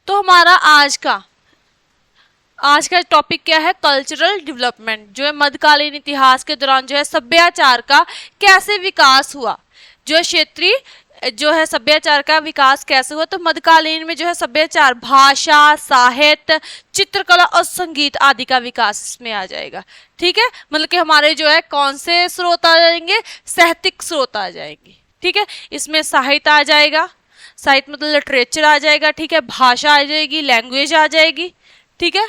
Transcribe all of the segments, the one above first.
तो हमारा आज का टॉपिक क्या है, कल्चरल डेवलपमेंट, जो है मध्यकालीन इतिहास के दौरान जो है सभ्याचार का कैसे विकास हुआ, जो है क्षेत्रीय जो है सभ्याचार का विकास कैसे हुआ। तो मध्यकालीन में जो है सभ्याचार, भाषा, साहित्य, चित्रकला और संगीत आदि का विकास इसमें आ जाएगा। ठीक है, मतलब कि हमारे जो है कौन से स्रोत आ जाएंगे, साहित्यिक स्रोत आ जाएंगे। ठीक है, इसमें साहित्य आ जाएगा, साहित्य मतलब लिटरेचर आ जाएगा। ठीक है, भाषा आ जाएगी, लैंग्वेज आ जाएगी। ठीक है,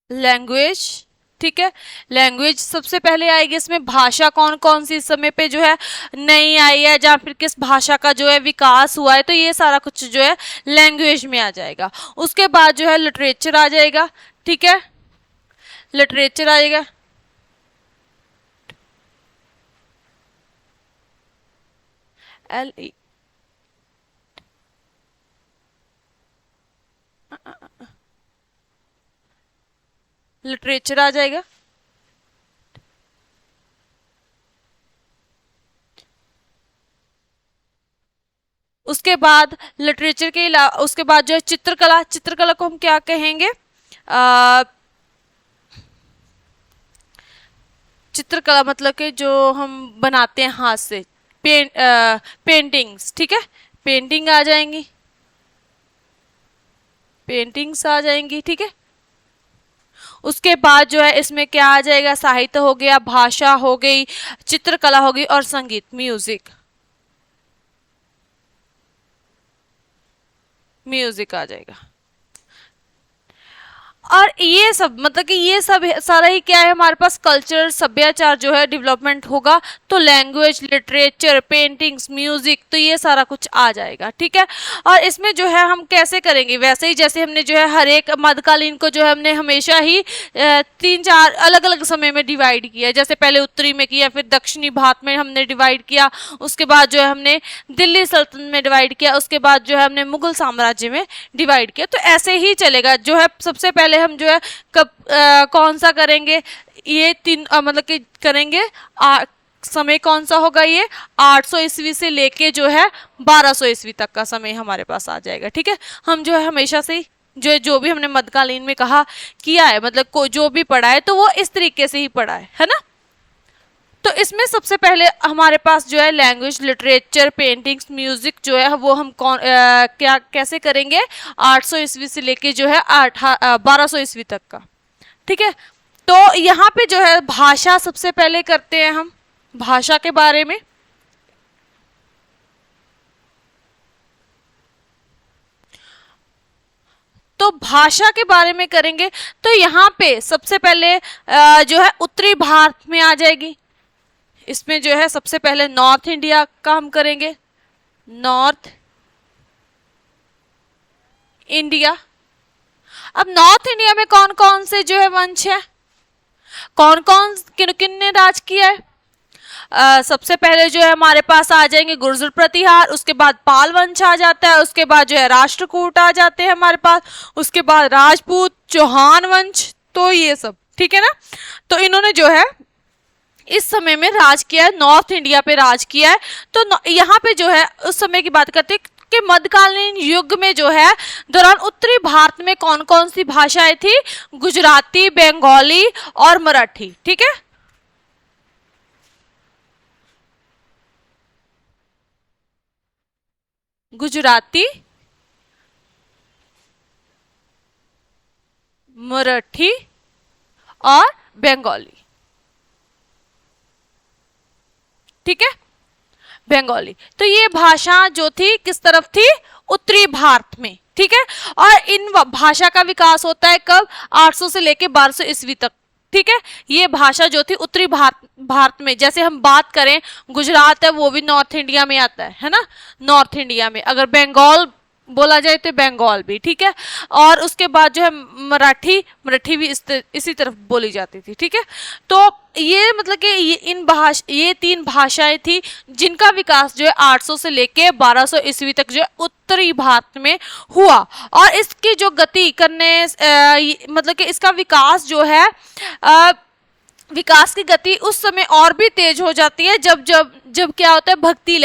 लैंग्वेज। ठीक है, लैंग्वेज सबसे पहले आएगी इसमें। भाषा कौन कौन सी इस समय पे जो है नई आई है, या फिर किस भाषा का जो है विकास हुआ है, तो ये सारा कुछ जो है लैंग्वेज में आ जाएगा। उसके बाद जो है लिटरेचर आ जाएगा। ठीक है, लिटरेचर आएगा। एल लिटरेचर आ जाएगा। उसके बाद लिटरेचर के अलावा उसके बाद जो है चित्रकला, चित्रकला को हम क्या कहेंगे, चित्रकला मतलब कि जो हम बनाते हैं हाथ से, पेंटिंग्स। ठीक है, पेंटिंग आ जाएंगी, पेंटिंग्स आ जाएंगी। ठीक है, उसके बाद जो है इसमें क्या आ जाएगा, साहित्य हो गया, भाषा हो गई, चित्रकला हो गई और संगीत, म्यूजिक, म्यूजिक आ जाएगा। और ये सब मतलब कि ये सब सारा ही क्या है हमारे पास, कल्चर, सभ्याचार जो है डेवलपमेंट होगा तो लैंग्वेज, लिटरेचर, पेंटिंग्स, म्यूजिक, तो ये सारा कुछ आ जाएगा। ठीक है, और इसमें जो है हम कैसे करेंगे, वैसे ही जैसे हमने जो है हर एक मध्यकालीन को जो है हमने हमेशा ही 3-4 अलग अलग समय में डिवाइड किया। जैसे पहले उत्तरी में किया, फिर दक्षिणी भारत में हमने डिवाइड किया, उसके बाद जो है हमने दिल्ली सल्तनत में डिवाइड किया, उसके बाद जो है हमने मुगल साम्राज्य में डिवाइड किया। तो ऐसे ही चलेगा। जो है सबसे पहले हम जो है कब कौन सा करेंगे, ये तीन मतलब कि करेंगे समय कौन सा होगा, ये 800 ईस्वी से लेके जो है 1200 ईस्वी तक का समय हमारे पास आ जाएगा। ठीक है, हम जो है हमेशा से जो भी हमने मध्यकालीन में कहा किया है, मतलब को जो भी पढ़ा है तो वो इस तरीके से ही पढ़ा है ना। तो इसमें सबसे पहले हमारे पास जो है लैंग्वेज, लिटरेचर, पेंटिंग्स, म्यूजिक जो है वो हम क्या कैसे करेंगे, 800 ईस्वी से लेके जो है 1200 ईस्वी तक का। ठीक है, तो यहाँ पे जो है भाषा सबसे पहले करते हैं हम, भाषा के बारे में। तो भाषा के बारे में करेंगे तो यहाँ पे सबसे पहले जो है उत्तरी भारत में आ जाएगी। इसमें जो है सबसे पहले नॉर्थ इंडिया का हम करेंगे, नॉर्थ इंडिया। अब नॉर्थ इंडिया में कौन कौन से जो है वंश है, कौन कौन किन किन ने राज किया है। सबसे पहले जो है हमारे पास आ जाएंगे गुर्जर प्रतिहार, उसके बाद पाल वंश आ जाता है, उसके बाद जो है राष्ट्रकूट आ जाते हैं हमारे पास, उसके बाद राजपूत, चौहान वंश, तो ये सब। ठीक है ना, तो इन्होंने जो है इस समय में राज किया है, नॉर्थ इंडिया पे राज किया है। तो यहाँ पे जो है उस समय की बात करते हैं कि मध्यकालीन युग में जो है दौरान उत्तरी भारत में कौन कौन सी भाषाएं थी, गुजराती, बंगाली और मराठी। ठीक है, गुजराती, मराठी और बंगाली। ठीक है, बंगाली। तो ये भाषा जो थी किस तरफ थी, उत्तरी भारत में। ठीक है, और इन भाषा का विकास होता है कब, 800 से लेके 1200 ईस्वी तक। ठीक है, ये भाषा जो थी उत्तरी भारत में, जैसे हम बात करें गुजरात है वो भी नॉर्थ इंडिया में आता है ना, नॉर्थ इंडिया में। अगर बंगाल बोला जाए तो बंगाल भी, ठीक है। और उसके बाद जो है मराठी भी इसी तरफ बोली जाती थी, ठीक है। तो ये मतलब कि ये तीन भाषाएं थी जिनका विकास जो है 800 से लेके 1200 ईस्वी तक जो है उत्तरी भारत में हुआ। और इसकी जो गति करने मतलब कि इसका विकास जो है विकास की गति उस समय और भी तेज हो जाती है जब जब जब क्या होता है, भक्ति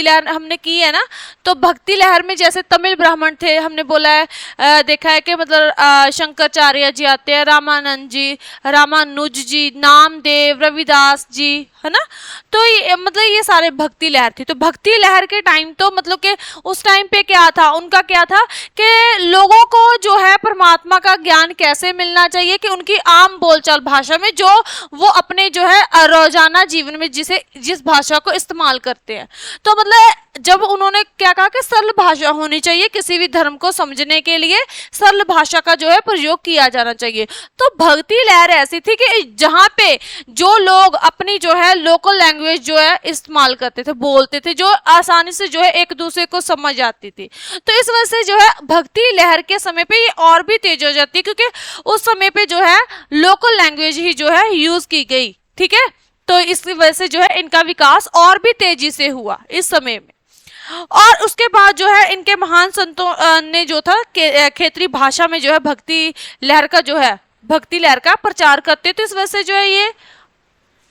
लहर हमने की है ना। तो भक्ति लहर में जैसे तमिल ब्राह्मण थे, हमने बोला है देखा है कि मतलब शंकराचार्य जी आते हैं, रामानंद जी, रामानुज जी, नामदेव, रविदास जी, है ना। तो ये मतलब ये सारे भक्ति लहर थी। तो भक्ति लहर के टाइम तो मतलब कि उस टाइम पे क्या था, उनका क्या था कि लोगों को जो है परमात्मा का ज्ञान कैसे मिलना चाहिए कि उनकी आम बोलचाल भाषा में जो वो अपने जो है रोजाना जीवन में जिस भाषा को इस्तेमाल करते हैं। तो मतलब जब उन्होंने क्या कहा कि सरल भाषा होनी चाहिए, किसी भी धर्म को समझने के लिए सरल भाषा का जो है प्रयोग किया जाना चाहिए। तो भक्ति लहर ऐसी थी कि जहां पे जो लोग अपनी जो है लोकल लैंग्वेज जो है इस्तेमाल करते थे, बोलते थे, जो आसानी से जो है एक दूसरे को समझ आती थी। तो इस वजह से जो है भक्ति लहर के समय पे ये और भी तेज हो जाती है, क्योंकि उस समय पे जो है लोकल लैंग्वेज ही जो है यूज की गई, ठीक है। तो इस वजह से जो है इनका विकास और भी तेजी से हुआ इस समय में। और उसके बाद जो है इनके महान संतों ने जो था क्षेत्रीय भाषा में जो है भक्ति लहर का प्रचार करते थे। इस वजह से जो है ये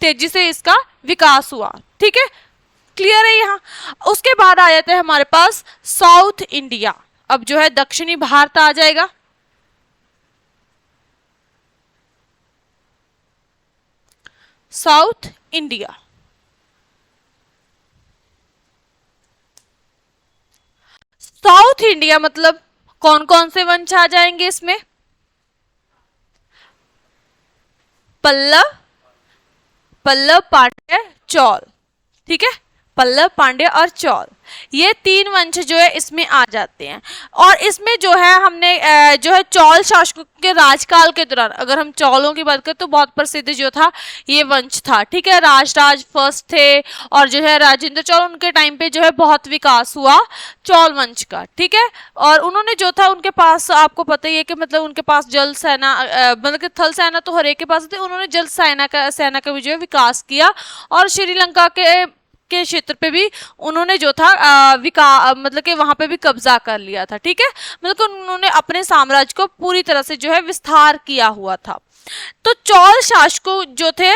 तेजी से इसका विकास हुआ, ठीक है। क्लियर है यहाँ। उसके बाद आ जाते हैं हमारे पास साउथ इंडिया। अब जो है दक्षिणी भारत आ जाएगा। साउथ इंडिया, साउथ इंडिया मतलब कौन कौन से वंश आ जाएंगे इसमें? पल्लव, पांड्य, चौल, ठीक है। पल्लव, पांड्य और चौल, ये तीन वंश जो है इसमें आ जाते हैं। और इसमें जो है हमने जो है चौल शासकों के राजकाल के दौरान, अगर हम चौलों की बात करें तो बहुत प्रसिद्ध जो था ये वंश था, ठीक है। राज फर्स्ट थे और जो है राजेंद्र चौल, उनके टाइम पे जो है बहुत विकास हुआ चौल वंश का, ठीक है। और उन्होंने जो था उनके पास आपको पता ही है कि मतलब उनके पास जल सेना मतलब कि थल सेना तो हर एक के पास थी, उन्होंने जल सेना का भी जो है विकास किया। और श्रीलंका के क्षेत्र पे भी उन्होंने जो था मतलब कि वहां पे भी कब्जा कर लिया था, ठीक है। मतलब उन्होंने अपने साम्राज्य को पूरी तरह से जो है विस्तार किया हुआ था। तो चौल शासकों जो थे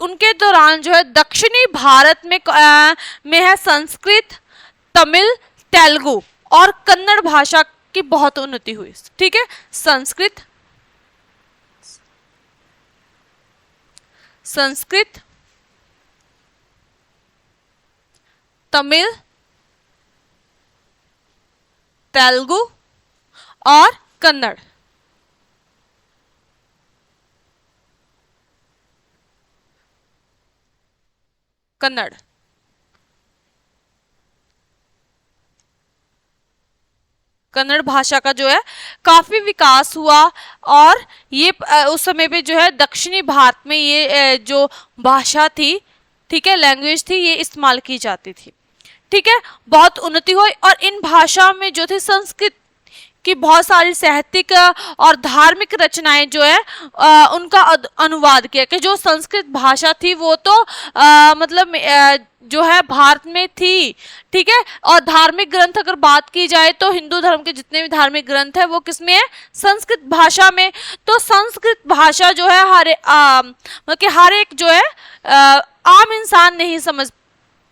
उनके दौरान जो है दक्षिणी भारत में है संस्कृत, तमिल, तेलुगु और कन्नड़ भाषा की बहुत उन्नति हुई, ठीक है। संस्कृत, तमिल, तेलुगु और कन्नड़, कन्नड़ भाषा का जो है काफी विकास हुआ। और ये उस समय पे जो है दक्षिणी भारत में ये जो भाषा थी, ठीक है, लैंग्वेज थी, ये इस्तेमाल की जाती थी, ठीक है। बहुत उन्नति हुई। और इन भाषा में जो थे संस्कृत की बहुत सारी साहित्यिक और धार्मिक रचनाएं जो है उनका अनुवाद किया कि जो संस्कृत भाषा थी वो तो मतलब जो है भारत में थी, ठीक है। और धार्मिक ग्रंथ अगर बात की जाए तो हिंदू धर्म के जितने भी धार्मिक ग्रंथ है वो किसमें है? संस्कृत भाषा में। तो संस्कृत भाषा जो है मतलब कि हर एक जो है आम इंसान नहीं समझ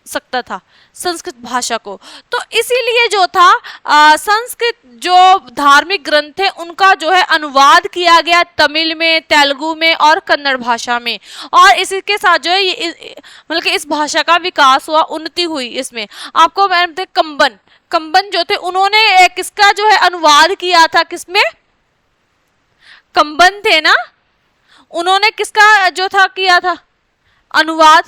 सकता था संस्कृत भाषा को। तो इसीलिए जो था संस्कृत जो धार्मिक ग्रंथ थे उनका जो है अनुवाद किया गया तमिल में, तेलुगु में और कन्नड़ भाषा में। और इसी के साथ जो है मतलब कि इस भाषा का विकास हुआ, उन्नति हुई इसमें। आपको मैंने कंबन जो थे उन्होंने किसका जो है अनुवाद किया था? किसमें? कंबन थे ना, उन्होंने किसका जो था किया था अनुवाद?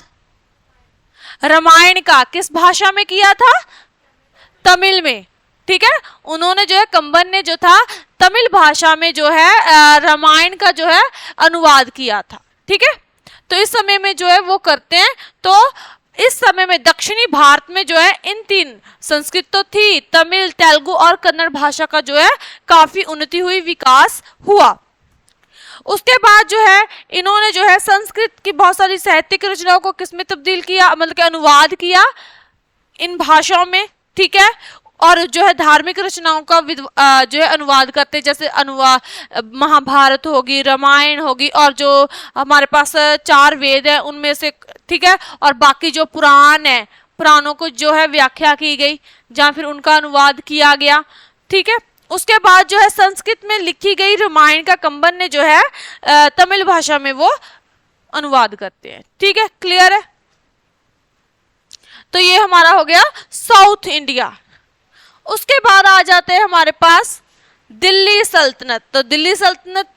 रामायण का। किस भाषा में किया था? तमिल में, ठीक है। उन्होंने जो है कंबन ने जो था तमिल भाषा में जो है रामायण का जो है अनुवाद किया था, ठीक है। तो इस समय में जो है वो करते हैं। तो इस समय में दक्षिणी भारत में जो है इन तीन, संस्कृत तो थी, तमिल, तेलुगु और कन्नड़ भाषा का जो है काफी उन्नति हुई, विकास हुआ। उसके बाद जो है इन्होंने जो है संस्कृत की बहुत सारी साहित्यिक रचनाओं को किसमें तब्दील किया, मतलब कि अनुवाद किया इन भाषाओं में, ठीक है। और जो है धार्मिक रचनाओं का जो है अनुवाद करते, जैसे अनुवाद महाभारत होगी, रामायण होगी, और जो हमारे पास चार वेद है उनमें से, ठीक है, और बाकी जो पुराण है, पुराणों को जो है व्याख्या की गई या फिर उनका अनुवाद किया गया, ठीक है। उसके बाद जो है संस्कृत में लिखी गई रामायण का कंबन ने जो है तमिल भाषा में वो अनुवाद करते हैं, ठीक है, क्लियर है। तो ये हमारा हो गया साउथ इंडिया। उसके बाद आ जाते हैं हमारे पास दिल्ली सल्तनत। तो दिल्ली सल्तनत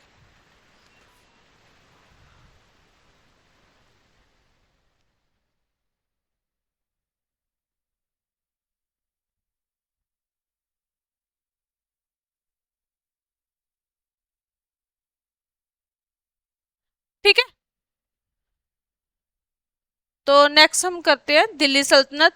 ठीक है। तो नेक्स्ट हम करते हैं दिल्ली सल्तनत।